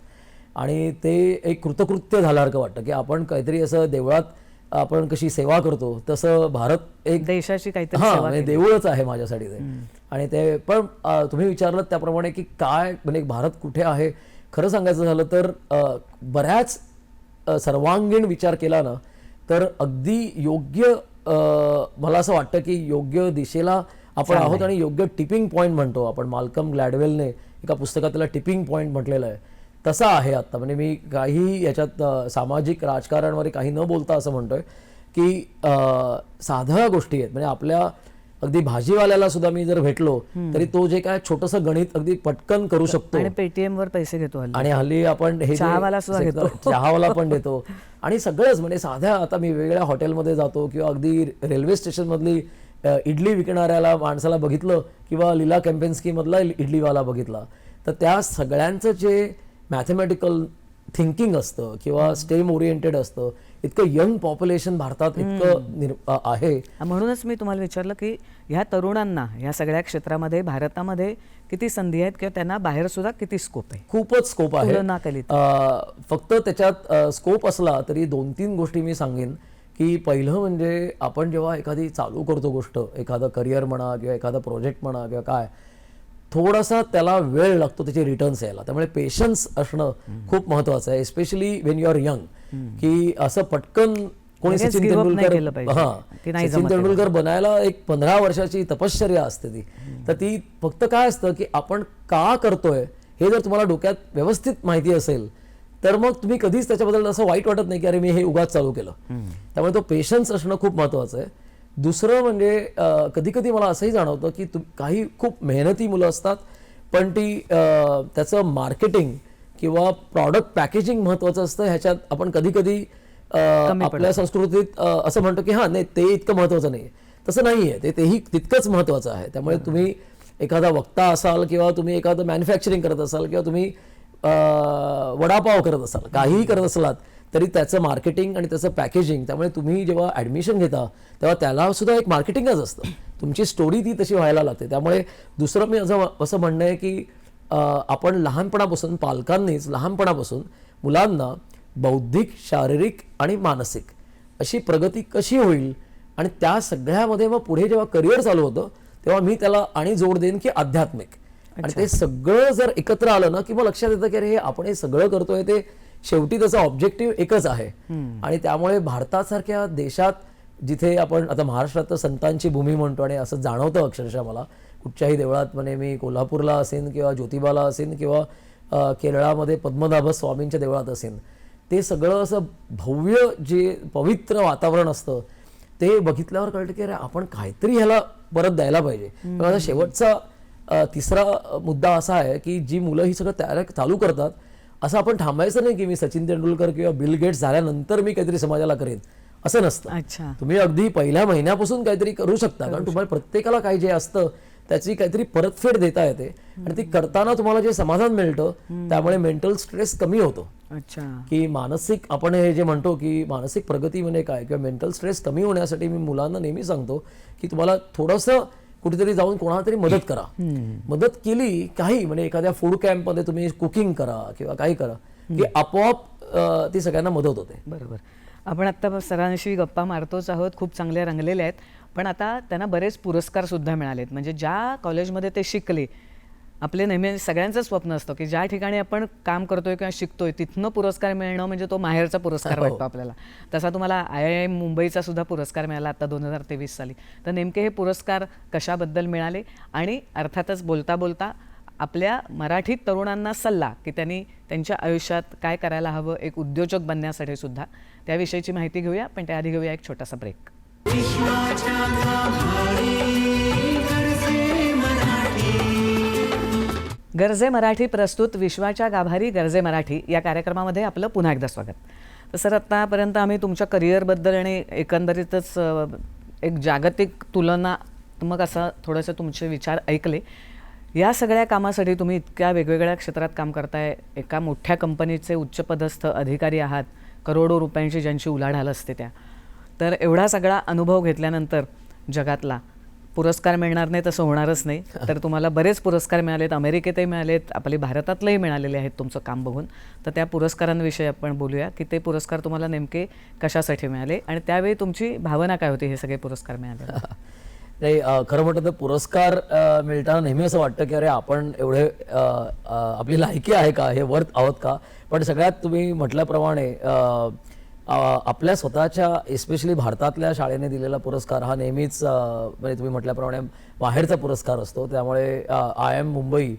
आणि ते एक कृतकृत्य झाल्यासारखं वाटतं की आपण काहीतरी असं देवळात आपण कशी सेवा करतो तसं भारत एक देशाची काहीतरी हा सेवा म्हणजे केली. देऊळच आहे माझ्यासाठी ते. आणि ते पण तुम्ही विचारलं त्याप्रमाणे की काय म्हणजे भारत कुठे आहे, खरं सांगायचं झालं तर बऱ्याच सर्वांगीण विचार केला ना तर अगदी योग्य मला असं वाटतं की योग्य दिशेला आपण आहोत. आणि योग्य टिपिंग पॉईंट म्हणतो आपण, माल्कम ग्लॅडवेलने एका पुस्तकात त्याला टिपिंग पॉईंट म्हटलेलं आहे, तसा आहे आता. म्हणजे मी काही याच्यात सामाजिक राजकारणावर काही न बोलता असं म्हणतोय की साध्या गोष्टी आहेत. म्हणजे आपल्या अगदी भाजीवाल्याला सुद्धा मी जर भेटलो तरी तो जे काय छोटंसं गणित अगदी पटकन करू शकतो. आणि पेटीएम वर पैसे घेतो हल्ली. आणि हल्ली आपण हे जे चहावाला सुद्धा घेतो. चहावाला पण देतो. आणि सगळंच म्हणजे साध्या आता मी वेगवेगळ्या हॉटेलमध्ये जातो किंवा अगदी रेल्वे स्टेशन मधली इडली विकणाऱ्याला माणसाला बघितलं किंवा लीला कॅम्पेन्स्की मधला इडलीवाला बघितला तर त्या सगळ्यांचं जे मॅथमॅटिकल थिंकिंग असतं किंवा स्टेम ओरिएंटेड असतं, इतकं यंग पॉप्युलेशन भारतात इतकं आहे. म्हणूनच मी तुम्हाला विचारलं की ह्या तरुणांना ह्या सगळ्या क्षेत्रामध्ये भारतामध्ये किती संधी आहेत किंवा त्यांना बाहेर सुद्धा किती स्कोप आहे. खूपच स्कोप आहे. तुलना केली फक्त त्याच्यात स्कोप असला तरी 2-3 गोष्टी मी सांगेन की पहिलं म्हणजे आपण जेव्हा एखादी चालू करतो गोष्ट, एखादं करिअर म्हणा किंवा एखादा प्रोजेक्ट म्हणा किंवा काय, थोडासा त्याला वेळ लागतो त्याचे रिटर्न्स यायला. त्यामुळे पेशन्स असणं खूप महत्वाचं आहे, specially when you are young. की असं पटकन कोणी सचिन तेंडुलकर बनायला एक 15 वर्षाची तपश्चर्या असते ती. तर ती फक्त काय असतं की आपण का करतोय हे जर तुम्हाला डोक्यात व्यवस्थित माहिती असेल तर मग तुम्ही कधीच त्याच्याबद्दल असं वाईट वाटत नाही की अरे मी हे उगाच चालू केलं. त्यामुळे तो पेशन्स असणं खूप महत्वाचं आहे. दुसरं म्हणजे कधी कधी मला असंही जाणवतं की काही खूप मेहनती मुलं असतात पण ती त्याचं मार्केटिंग किंवा प्रॉडक्ट पॅकेजिंग महत्वाचं असतं. ह्याच्यात आपण कधी कधी आपल्या संस्कृतीत असं म्हणतो की हां नाही ते इतकं महत्वाचं नाही. तसं नाही आहे, तेही तितकंच महत्वाचं आहे. त्यामुळे तुम्ही एखादा वक्ता असाल किंवा तुम्ही एखादं मॅन्युफॅक्चरिंग करत असाल किंवा तुम्ही वडापाव करत असाल, काहीही करत असलात तरी त्याचं मार्केटिंग आणि त्याचं पॅकेजिंग, त्यामुळे तुम्ही जेव्हा ॲडमिशन घेता तेव्हा त्याला सुद्धा एक मार्केटिंगच असतं. तुमची स्टोरी ती तशी व्हायला लागते. त्यामुळे दुसरं मी असं म्हणणं आहे की आपण लहानपणापासून, पालकांनीच लहानपणापासून मुलांना बौद्धिक, शारीरिक आणि मानसिक अशी प्रगती कशी होईल आणि त्या सगळ्यामध्ये मग पुढे जेव्हा करिअर चालू होतं तेव्हा मी त्याला आणि जोड देईन की आध्यात्मिक. आणि ते सगळं जर एकत्र आलं ना की मग लक्षात येतं की अरे हे आपण हे सगळं करतोय ते शेवटी त्याचा ऑब्जेक्टिव्ह एकच आहे. आणि त्यामुळे भारतासारख्या देशात जिथे आपण आता महाराष्ट्रात तर संतांची भूमी म्हणतो आणि असं जाणवतं अक्षरशः मला कुठच्याही देवळात, म्हणजे मी कोल्हापूरला असेन किंवा ज्योतिबाला असेन किंवा केरळामध्ये पद्मनाभ स्वामींच्या देवळात असेन, ते सगळं असं भव्य जे पवित्र वातावरण असतं ते बघितल्यावर कळतं की अरे आपण काहीतरी ह्याला परत द्यायला पाहिजे. माझा शेवटचा तिसरा मुद्दा असा आहे की जी मुलं ही सगळं चालू करतात असं आपण थांबायचं नाही की मी सचिन तेंडुलकर किंवा बिल गेट्स झाल्यानंतर मी काहीतरी समाजाला करेन असं नसतं. तुम्ही अगदी पहिल्या महिन्यापासून काहीतरी करू शकता, कारण तुम्हाला प्रत्येकाला काही जे असतं त्याची काहीतरी परतफेड देता येते आणि ती करताना तुम्हाला जे समाधान मिळतं त्यामुळे मेंटल स्ट्रेस कमी होतो. की मानसिक, आपण हे जे म्हणतो की मानसिक प्रगती म्हणजे काय किंवा मेंटल स्ट्रेस कमी होण्यासाठी मी मुलांना नेहमी सांगतो की तुम्हाला थोडंसं कुठेतरी जाऊन कोणाला तरी मदत करा. मदत केली काही म्हणजे एखाद्या फूड कॅम्पमध्ये तुम्ही कुकिंग करा किंवा काही करा की आपोआप ती सगळ्यांना मदत होते. बरोबर. आपण आत्ता सरांशी गप्पा मारतोच आहोत, खूप चांगल्या रंगलेल्या आहेत, पण आता त्यांना बरेच पुरस्कार सुद्धा मिळालेत. म्हणजे ज्या कॉलेजमध्ये ते शिकले, आपले नेहमी सगळ्यांचं स्वप्न असतं की ज्या ठिकाणी आपण काम करतोय किंवा शिकतोय तिथनं पुरस्कार मिळणं म्हणजे तो माहेरचा पुरस्कार वाटतो आपल्याला. तसा तुम्हाला IIM मुंबईचा सुद्धा पुरस्कार मिळाला आता 2023 साली. तर नेमके हे पुरस्कार कशाबद्दल मिळाले आणि अर्थातच बोलता बोलता आपल्या मराठी तरुणांना सल्ला की त्यांनी त्यांच्या आयुष्यात काय करायला हवं एक उद्योजक बनण्यासाठी सुद्धा, त्याविषयीची माहिती घेऊया. पण त्याआधी घेऊया एक छोटासा ब्रेक. विश्वाच्या गाभारी गरजे मराठी. गरजे मराठी प्रस्तुत विश्वाच्या गाभारी गरजे मराठी या कार्यक्रमामध्ये आपलं पुन्हा एकदा स्वागत. तर सर, आत्तापर्यंत आम्ही तुमच्या करिअरबद्दल आणि एकंदरीतच एक जागतिक तुलनात्मक असा थोडंसं तुमचे विचार ऐकले. या सगळ्या कामासाठी तुम्ही इतक्या वेगवेगळ्या क्षेत्रात काम करताय, एका मोठ्या कंपनीचे उच्चपदस्थ अधिकारी आहात, करोडो रुपयांची ज्यांची उलाढाल असते त्या, तर एवढा सगळा अनुभव घेतल्यानंतर जगातला पुरस्कार मिळणार नाही तसं होणारच नाही. तर तुम्हाला बरेच पुरस्कार मिळालेत, अमेरिकेतही मिळालेत, आपली भारतातलंही मिळालेले आहेत तुमचं काम बघून. तर त्या पुरस्कारांविषयी आपण बोलूया की ते पुरस्कार तुम्हाला नेमके कशासाठी मिळाले आणि त्यावेळी तुमची भावना काय होती हे सगळे पुरस्कार मिळाले? नाही, खरं म्हटलं तर पुरस्कार मिळताना नेहमी असं वाटतं की अरे आपण एवढे आपली लायकी आहे का, हे वर्थ आहोत का. पण सगळ्यात तुम्ही म्हटल्याप्रमाणे आपल्या स्वतःच्या एस्पेशली भारतातल्या शाळेने दिलेला पुरस्कार हा नेहमीच म्हणजे तुम्ही म्हटल्याप्रमाणे बाहेरचा पुरस्कार असतो. त्यामुळे IIM मुंबई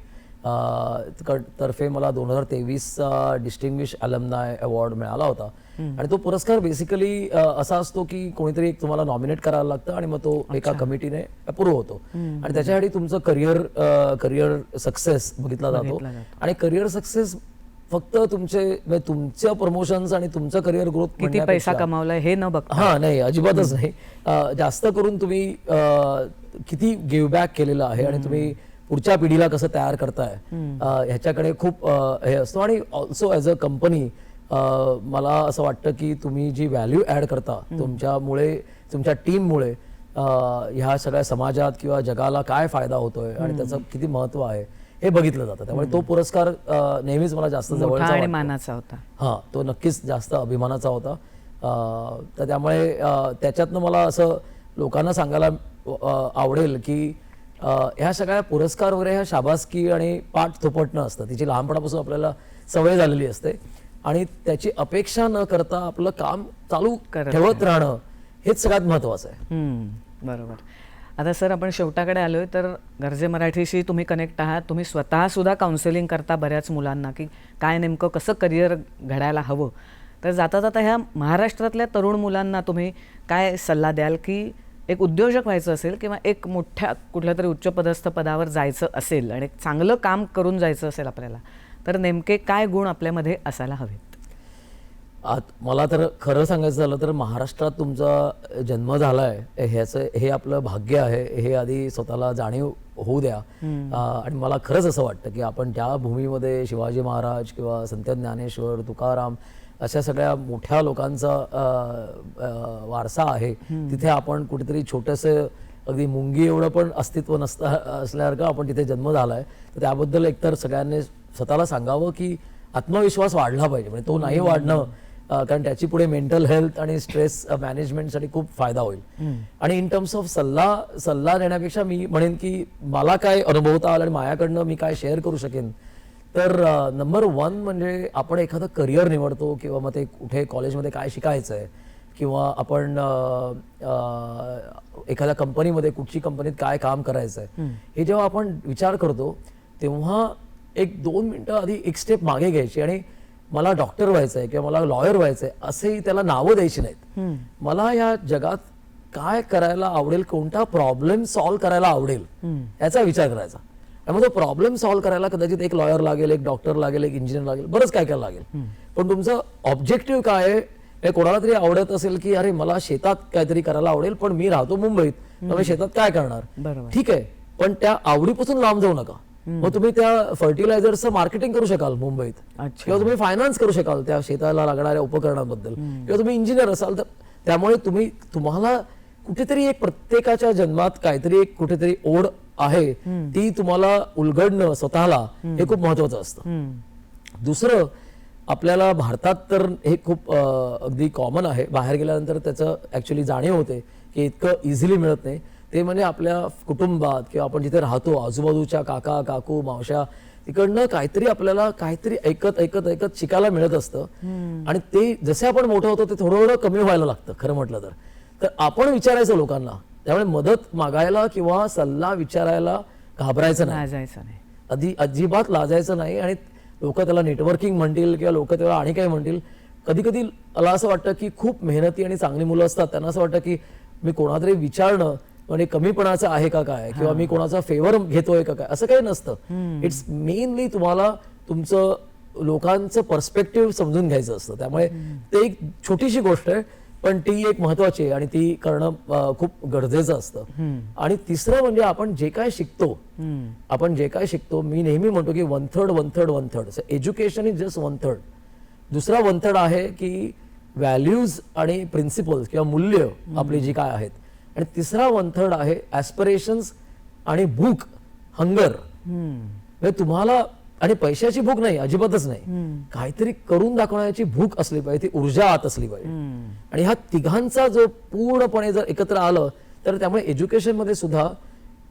तर्फे मला 2023 डिस्टिंग्विश अलमनाय अवॉर्ड मिळाला होता. आणि तो पुरस्कार बेसिकली असा असतो की कोणीतरी एक तुम्हाला नॉमिनेट करायला लागतं आणि मग तो एका कमिटीने अप्रूव्ह होतो आणि त्याच्यासाठी तुमचं करिअर सक्सेस बघितला जातो. आणि करिअर सक्सेस फक्त तुमच्या प्रमोशन्स आणि तुमचं करिअर ग्रोथ किती पैसा कमावलाय हे न बघता. हा, नाही, अजिबातच नाही. जास्त करून तुम्ही किती गिव्ह बॅक केलेलं आहे आणि तुम्ही पुढच्या पिढीला कसं तयार करताय ह्याच्याकडे खूप हे असतो. आणि ऑल्सो ॲज अ कंपनी मला असं वाटतं की तुम्ही जी व्हॅल्यू ऍड करता तुमच्यामुळे, तुमच्या टीममुळे ह्या सगळ्या समाजात किंवा जगाला काय फायदा होतोय आणि त्याचं किती महत्व आहे हे बघितलं जातं. त्यामुळे तो पुरस्कार नेहमीच मला जास्त जवळचा आणि वाटतो. मानाचा होता. हा, तो नक्कीच जास्त अभिमानाचा होता. तर त्यामुळे त्याच्यातनं मला असं लोकांना सांगायला आवडेल की ह्या सगळ्या पुरस्कार वगैरे ह्या शाबासकी आणि पाठ थोपटणं असतं, तिची लहानपणापासून आपल्याला सवय झालेली असते आणि त्याची अपेक्षा न करता आपलं काम चालू ठेवत राहणं हेच सगळ्यात महत्वाचं आहे. बरोबर. आता सर आपण शेवटाकडे आलोय, तर गरजे मराठीशी तुम्ही कनेक्ट आहात, तुम्ही स्वतः सुद्धा काउन्सिलिंग करता बऱ्याच मुलांना की काय नेमकं कसं करिअर घडायला हवं. तर जाता जाता ह्या महाराष्ट्रातल्या तरुण मुलांना तुम्ही काय सल्ला द्याल की एक उद्योजक व्हायचं असेल किंवा एक मोठ्या कुठल्या तरी उच्चपदस्थ पदावर जायचं असेल आणि एक चांगलं काम करून जायचं असेल आपल्याला, तर नेमके काय गुण आपल्यामध्ये असायला हवेत? मला तर खरं सांगायचं झालं तर महाराष्ट्रात तुमचा जन्म झालाय हे आपलं भाग्य आहे, हे आधी स्वतःला जाणीव होऊ द्या. आणि मला खरंच असं वाटतं की आपण त्या भूमीमध्ये शिवाजी महाराज किंवा संत ज्ञानेश्वर, तुकाराम अशा सगळ्या मोठ्या लोकांचा वारसा आहे. तिथे आपण कुठेतरी छोटंसं अगदी मुंगी एवढं पण अस्तित्व असल्यासारखं आपण तिथे जन्म झालाय. तर त्याबद्दल एकतर सगळ्यांनी स्वतःला सांगावं की आत्मविश्वास वाढला पाहिजे. म्हणजे तो नाही वाढणं, कारण त्याची पुढे मेंटल हेल्थ आणि स्ट्रेस मॅनेजमेंटसाठी खूप फायदा होईल. आणि इन टर्म्स ऑफ सल्ला देण्यापेक्षा मी म्हणेन की मला काय अनुभवता आलं आणि माझ्याकडनं मी काय शेअर करू शकेन, तर नंबर 1 म्हणजे आपण एखादं करिअर निवडतो किंवा मग ते कुठे कॉलेजमध्ये काय शिकायचं आहे किंवा आपण एखाद्या कंपनीमध्ये कुठची कंपनीत काय काम करायचं आहे, हे जेव्हा आपण विचार करतो तेव्हा 1-2 मिनिटं आधी एक स्टेप मागे घ्यायची आणि मला डॉक्टर व्हायचंय किंवा मला लॉयर व्हायचंय असेही त्याला नावं द्यायची नाहीत. मला या जगात काय करायला आवडेल, कोणता प्रॉब्लेम सॉल्व्ह करायला आवडेल याचा विचार करायचा. मग तो प्रॉब्लेम सॉल्व्ह करायला कदाचित एक लॉयर लागेल, एक डॉक्टर लागेल, एक इंजिनियर लागेल, बरंच काय काय लागेल. पण तुमचं ऑब्जेक्टिव्ह काय आहे? कोणाला तरी आवडत असेल की अरे मला शेतात काहीतरी करायला आवडेल पण मी राहतो मुंबईत, मग शेतात काय करणार? ठीक आहे, पण त्या आवडीपासून लांब जाऊ नका. मग तुम्ही त्या फर्टिलायझरचं मार्केटिंग करू शकाल मुंबईत, किंवा तुम्ही फायनान्स करू शकाल त्या शेताला लागणाऱ्या उपकरणांबद्दल, किंवा तुम्ही इंजिनियर असाल तर त्यामुळे तुम्हाला कुठेतरी एक प्रत्येकाच्या जन्मात काहीतरी एक कुठेतरी ओढ आहे, ती तुम्हाला उलगडणं स्वतःला हे खूप महत्वाचं असतं. दुसरं, आपल्याला भारतात तर हे खूप अगदी कॉमन आहे, बाहेर गेल्यानंतर त्याचं ऍक्च्युली जाणीव होते की इतकं इझिली मिळत नाही. ते म्हणजे आपल्या कुटुंबात किंवा आपण जिथे राहतो आजूबाजूच्या काका काकू मावश्या तिकडनं काहीतरी आपल्याला काहीतरी ऐकत ऐकत ऐकत शिकायला मिळत असतं. आणि ते जसे आपण मोठं होतो ते थोडं कमी व्हायला लागतं खरं म्हटलं तर आपण विचारायचं लोकांना. त्यामुळे मदत मागायला किंवा सल्ला विचारायला घाबरायचं नाही, अजिबात लाजायचं नाही. आणि लोक त्याला नेटवर्किंग म्हणतील किंवा लोक त्याला आणि काय म्हणतील. कधी कधी मला असं वाटतं की खूप मेहनती आणि चांगली मुलं असतात, त्यांना असं वाटतं की मी कोणातरी विचारणं म्हणजे कमीपणाचं आहे का काय, किंवा मी कोणाचा फेवर घेतोय का काय, असं काही नसतं. इट्स मेनली तुम्हाला तुमचं लोकांचं पर्स्पेक्टिव्ह समजून घ्यायचं असतं. त्यामुळे ते एक छोटीशी गोष्ट आहे पण ती एक महत्वाची आहे आणि ती करणं खूप गरजेचं असतं. आणि तिसरं म्हणजे आपण जे काय शिकतो, मी नेहमी म्हणतो की 1/3 एज्युकेशन इज जस्ट 1/3. दुसरा 1/3 आहे की व्हॅल्यूज आणि प्रिन्सिपल्स किंवा मूल्य आपली जी काय आहेत, आणि तिसरा 1/3 आहे ॲस्पिरेशन्स आणि भूक, हंगर. म्हणजे तुम्हाला आणि पैशाची भूक नाही, अजिबातच नाही, काहीतरी करून दाखवण्याची भूक असली पाहिजे, ती ऊर्जा आत असली पाहिजे. आणि ह्या तिघांचा जो पूर्णपणे जर एकत्र आलं तर त्यामुळे एज्युकेशन मध्ये सुद्धा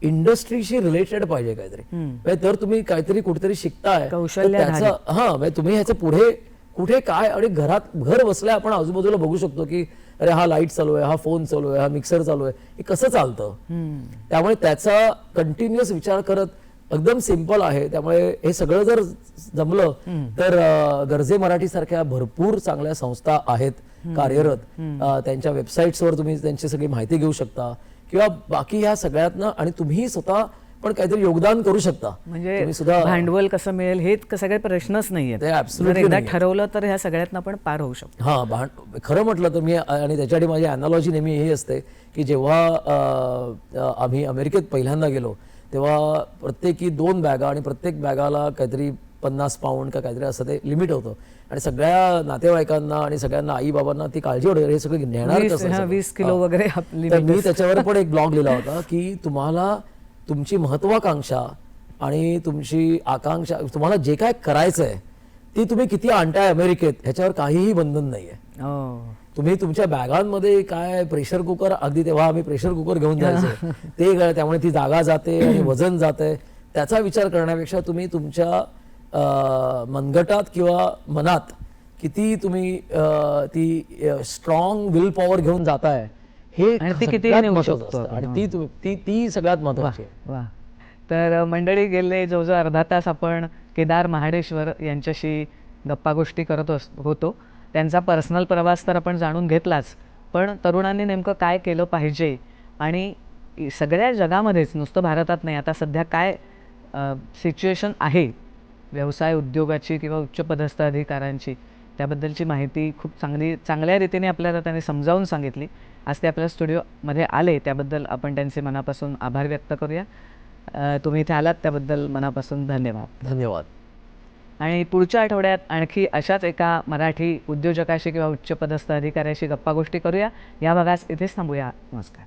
इंडस्ट्रीशी रिलेटेड पाहिजे काहीतरी. म्हणजे तर तुम्ही काहीतरी कुठेतरी शिकताय तर कौशल्याधारित. त्याचं म्हणजे तुम्ही ह्याचं पुढे कुठे काय, आणि घर बसल्या आपण आजूबाजूला बघू शकतो की अरे हा लाईट चालू आहे, हा फोन चालू आहे, हा मिक्सर चालू आहे, हे कसं चालतं. त्यामुळे त्याचा कंटिन्युअस विचार करत, एकदम सिंपल आहे. त्यामुळे हे सगळं जर जमलं तर गरजे मराठी सारख्या भरपूर चांगल्या संस्था आहेत कार्यरत. त्यांच्या वेबसाईट्सवर तुम्ही त्यांची सगळी माहिती घेऊ शकता किंवा बाकी ह्या सगळ्यातनं, आणि तुम्ही स्वतः पण काहीतरी योगदान करू शकता. म्हणजे तुम्ही सुद्धा भांडवल कसं मिळेल हे सगळे प्रश्नच नाहीयेत. ते absolutely जर एकदा नाहीये. ठरवलं तर ह्या सगळ्यातनं आपण पार होऊ शकतो. खरं म्हटलं तर मी, आणि त्याच्यासाठी माझी अॅनॉलॉजी नेहमी ही असते की जेव्हा आम्ही अमेरिकेत पहिल्यांदा गेलो तेव्हा प्रत्येकी 2 बॅगा, आणि प्रत्येक बॅगाला काहीतरी 50 पाऊंड का काहीतरी असं ते लिमिट होतं. आणि सगळ्या नातेवाईकांना आणि सगळ्यांना, आई बाबांना ती काळजी वाटत, हे सगळं नेणार कसं? 20 किलो वगैरे आपली तर मी त्याच्यावर पण एक ब्लॉग लिहिला होता की तुम्हाला तुमची महत्वाकांक्षा आणि तुमची आकांक्षा, तुम्हाला जे काय करायचं आहे ती तुम्ही किती आणताय अमेरिकेत, ह्याच्यावर काहीही बंधन नाहीये. तुम्ही तुमच्या बॅगांमध्ये काय, प्रेशर कुकर, अगदी तेव्हा आम्ही प्रेशर कुकर घेऊन जायचो ते, त्यामुळे ती जागा जाते आणि वजन जाते, त्याचा विचार करण्यापेक्षा तुम्ही तुमच्या मनगटात किंवा मनात किती तुम्ही ती स्ट्रॉंग विल पॉवर घेऊन जाताय, हे आणि ती किती सगळ्यात नेऊ महत्त्वाचं शकतो असतं. आपण. आणि ती सगळ्यात महत्वाची आहे. वा. तर मंडळी, गेले जवळजवळ अर्धा तास आपण केदार महाडेश्वर यांच्याशी गप्पा गोष्टी करत होतो. त्यांचा पर्सनल प्रवास तर आपण जाणून घेतलाच, पण तरुणांनी नेमकं काय केलं पाहिजे आणि सगळ्या जगामध्येच, नुसतं भारतात नाही, आता सध्या काय सिच्युएशन आहे व्यवसाय उद्योगाची किंवा उच्चपदस्थ अधिकाऱ्यांची, त्याबद्दलची माहिती खूप चांगल्या रीतीने आपल्याला त्यांनी समजावून सांगितली. आज ते आपल्या स्टुडिओमध्ये आले, त्याबद्दल आपण त्यांचे मनापासून आभार व्यक्त करूया. तुम्ही इथे आलात त्याबद्दल मनापासून धन्यवाद. धन्यवाद. आणि पुढच्या आठवड्यात आणखी अशाच एका मराठी उद्योजकाशी किंवा उच्चपदस्थ अधिकाऱ्याशी गप्पा गोष्टी करूया. या भागास इथेच थांबूया. नमस्कार.